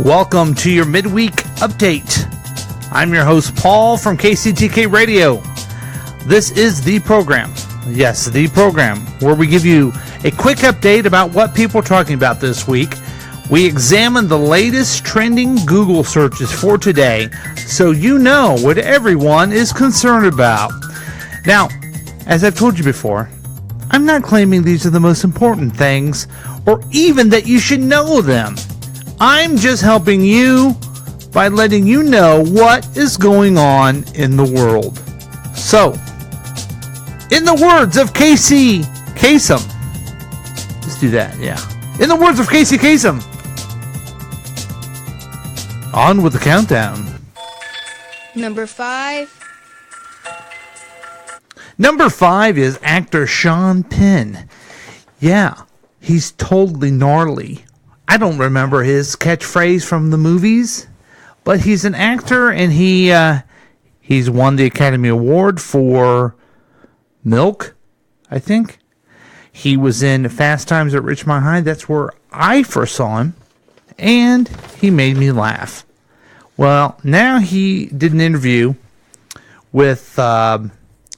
Welcome to your midweek update. I'm your host, Paul from KCTK Radio. This is the program, yes, the program, where we give you a quick update about what people are talking about this week. We examine the latest trending Google searches for today so you know what everyone is concerned about. Now, as I've told you before, I'm not claiming these are the most important things or even that you should know them. I'm just helping you by letting you know what is going on in the world. So, in the words of Casey Kasem, let's do that, yeah. In the words of Casey Kasem, on with the countdown. Number 5. Number 5 is actor Sean Penn. Yeah, he's totally gnarly. I don't remember his catchphrase from the movies, but he's an actor, and he's won the Academy Award for Milk, I think. He was in Fast Times at Ridgemont High. That's where I first saw him, and he made me laugh. Well, now he did an interview with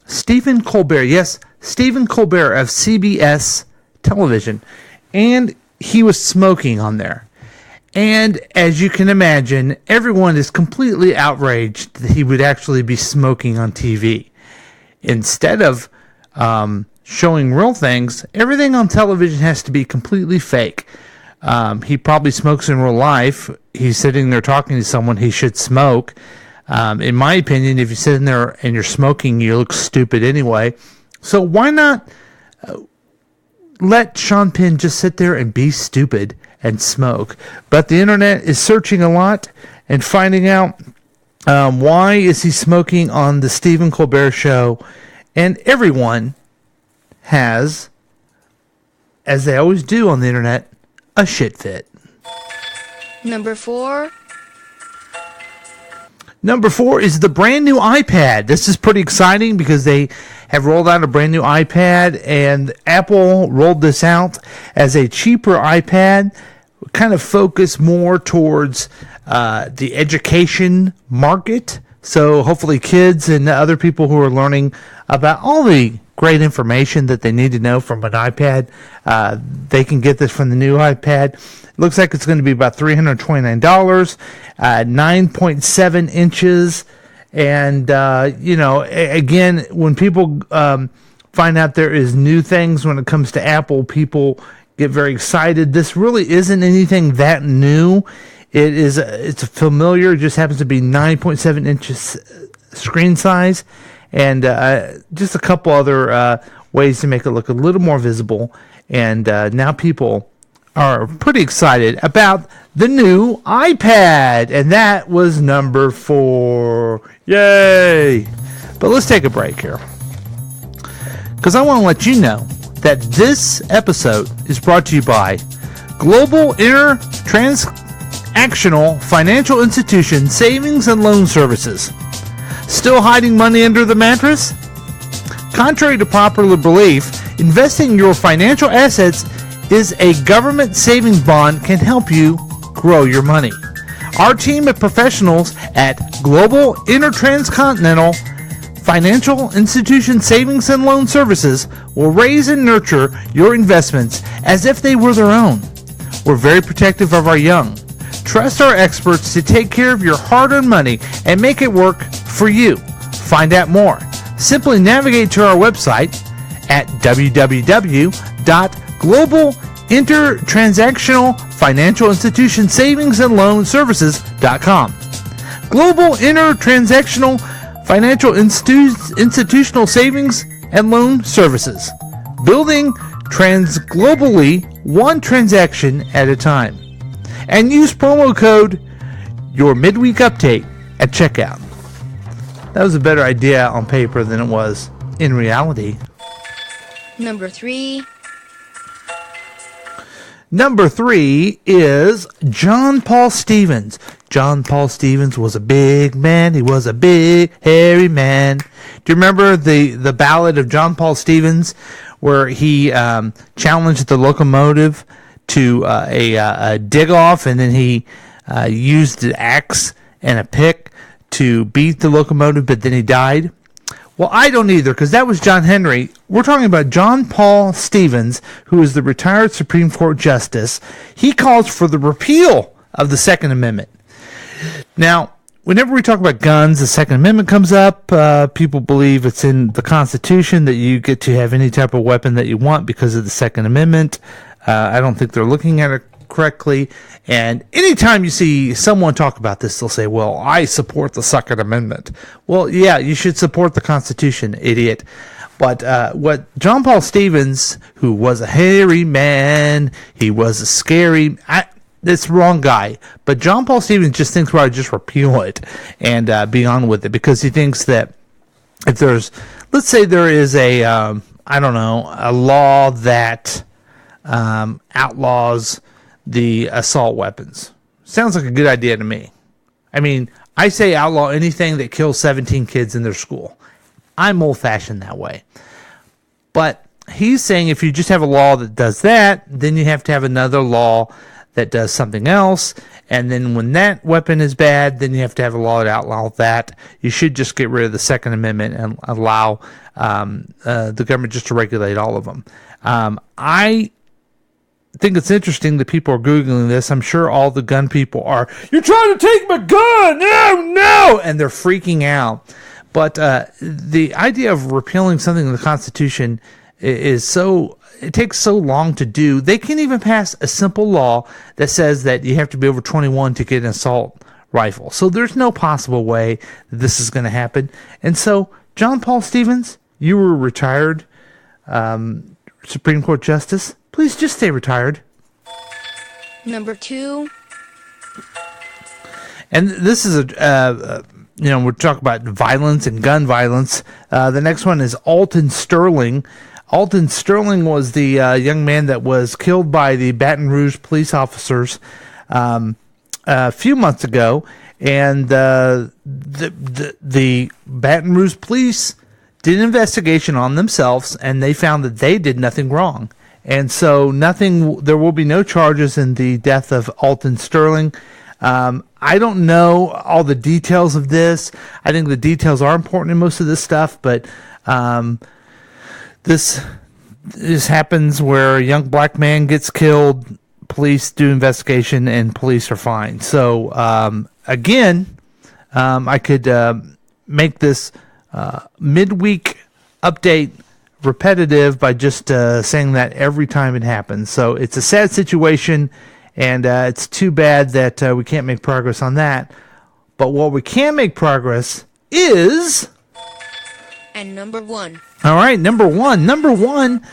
Stephen Colbert. Yes, Stephen Colbert of CBS Television, and he was smoking on there. And as you can imagine, everyone is completely outraged that he would actually be smoking on TV. Instead of showing real things, everything on television has to be completely fake. He probably smokes in real life. He's sitting there talking to someone. He should smoke. In my opinion, if you're sitting there and you're smoking, you look stupid anyway. So why not let Sean Penn just sit there and be stupid and smoke? But the internet is searching a lot and finding out why is he smoking on the Stephen Colbert show. And everyone has, as they always do on the internet, a shit fit. Number 4. Number 4 is the brand new iPad. This is pretty exciting because they have rolled out a brand new iPad, and Apple rolled this out as a cheaper iPad, kind of focused more towards the education market. So hopefully kids and other people who are learning about all the great information that they need to know from an iPad, they can get this from the new iPad. It looks like it's going to be about $329, 9.7 inches. And, again, when people find out there is new things when it comes to Apple, people get very excited. This really isn't anything that new. It's familiar. It just happens to be 9.7 inches screen size. And just a couple other ways to make it look a little more visible. And now people are pretty excited about the new iPad. And that was number 4. Yay! But let's take a break here, because I want to let you know that this episode is brought to you by Global Transactional Financial Institution Savings and Loan Services. Still hiding money under the mattress? Contrary to popular belief, investing your financial assets is a government savings bond can help you grow your money. Our team of professionals at Global Intertranscontinental Financial Institution Savings and Loan Services will raise and nurture your investments as if they were their own. We're very protective of our young. Trust our experts to take care of your hard-earned money and make it work for you. Find out more. Simply navigate to our website at www.globalintertransactionalfinancialinstitutionsavingsandloanservices.com. Global Intertransactional Financial Institutional Savings and Loan Services. Building globally, one transaction at a time. And use promo code Your Midweek Update at checkout. That was a better idea on paper than it was in reality. Number 3. Number 3 is John Paul Stevens. John Paul Stevens was a big man. He was a big, hairy man. Do you remember the ballad of John Paul Stevens where he challenged the locomotive to a dig-off, and then he used an axe and a pick to beat the locomotive, but then he died. Well, I don't either, because that was John Henry. We're talking about John Paul Stevens, who is the retired Supreme Court Justice. He calls for the repeal of the Second Amendment. Now, whenever we talk about guns, the Second Amendment comes up. People believe it's in the Constitution that you get to have any type of weapon that you want because of the Second Amendment. I don't think they're looking at it correctly. And anytime you see someone talk about this, they'll say, well, I support the Second Amendment. Well, yeah, you should support the Constitution, idiot. But what John Paul Stevens, who was a hairy man, he was a scary... It's the wrong guy. But John Paul Stevens just thinks we ought to just repeal it and be on with it, because he thinks that if there's... Let's say there is a, a law that outlaws the assault weapons. Sounds like a good idea to me. I mean, I say outlaw anything that kills 17 kids in their school. I'm old-fashioned that way. But he's saying if you just have a law that does that, then you have to have another law that does something else. And then when that weapon is bad, then you have to have a law that outlaws that. You should just get rid of the Second Amendment and allow the government just to regulate all of them. I think it's interesting that people are Googling this. I'm sure all the gun people are, you're trying to take my gun! No! And they're freaking out. But the idea of repealing something in the Constitution is so... It takes so long to do. They can't even pass a simple law that says that you have to be over 21 to get an assault rifle. So there's no possible way that this is going to happen. And so, John Paul Stevens, you were retired Supreme Court Justice. Please just stay retired. Number 2. And this is we're talking about violence and gun violence. The next one is Alton Sterling. Alton Sterling was the young man that was killed by the Baton Rouge police officers a few months ago, and the Baton Rouge police did an investigation on themselves, and they found that they did nothing wrong. And so there will be no charges in the death of Alton Sterling. I don't know all the details of this. I think the details are important in most of this stuff, but this happens where a young black man gets killed, police do investigation, and police are fine. So, again, I could make this midweek update repetitive by just saying that every time it happens. So it's a sad situation, and it's too bad that we can't make progress on that. But what we can make progress is... And number 1. All right, number one,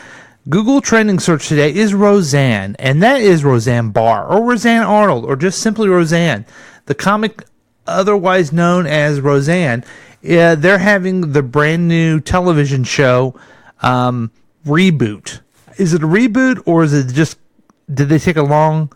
Google trending search today is Roseanne, and that is Roseanne Barr, or Roseanne Arnold, or just simply Roseanne, the comic otherwise known as Roseanne. They're having the brand new television show reboot. Is it a reboot, or is it just, did they take a long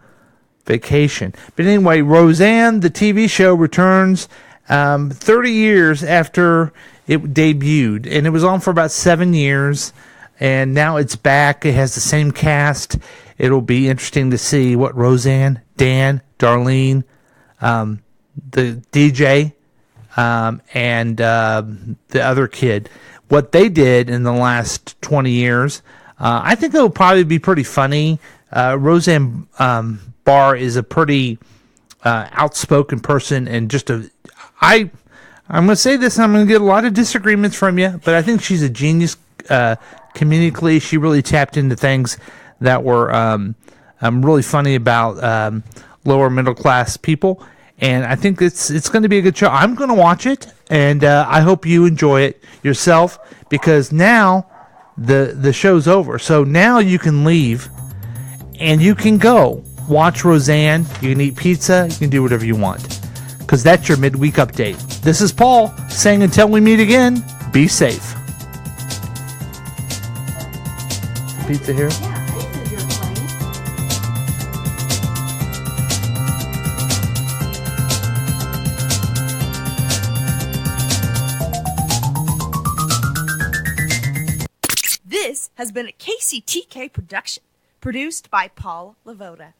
vacation? But anyway, Roseanne, the TV show, returns 30 years after it debuted, and it was on for about 7 years, and now it's back. It has the same cast. It'll be interesting to see what Roseanne, Dan, Darlene, the DJ, and the other kid, what they did in the last 20 years. I think it'll probably be pretty funny. Roseanne Barr is a pretty outspoken person, and just I'm going to say this, and I'm going to get a lot of disagreements from you, but I think she's a genius comedically. She really tapped into things that were really funny about lower middle class people, and I think it's going to be a good show. I'm going to watch it, and I hope you enjoy it yourself, because now the show's over. So now you can leave, and you can go watch Roseanne. You can eat pizza. You can do whatever you want, because that's your midweek update. This is Paul saying until we meet again, be safe. Pizza here? Yeah, I didn't know you were playing. This has been a KCTK production, produced by Paul Lavoda.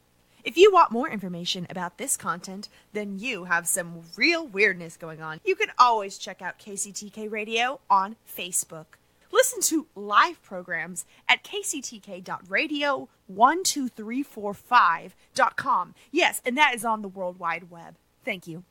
If you want more information about this content, then you have some real weirdness going on. You can always check out KCTK Radio on Facebook. Listen to live programs at kctk.radio12345.com. Yes, and that is on the World Wide Web. Thank you.